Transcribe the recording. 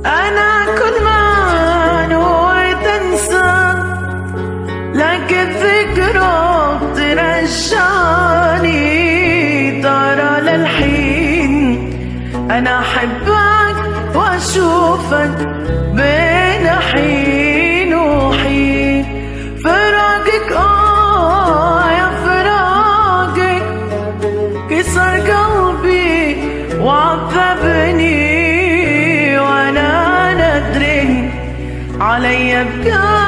أنا كل ما نويت أنسى لكن ذكرى ترجعني. ترى للحين أنا أحبك وأشوفك بين حين وحين. فراقك يا فراقك كسر قلبي وعذبني، وأنا ندري علي بقى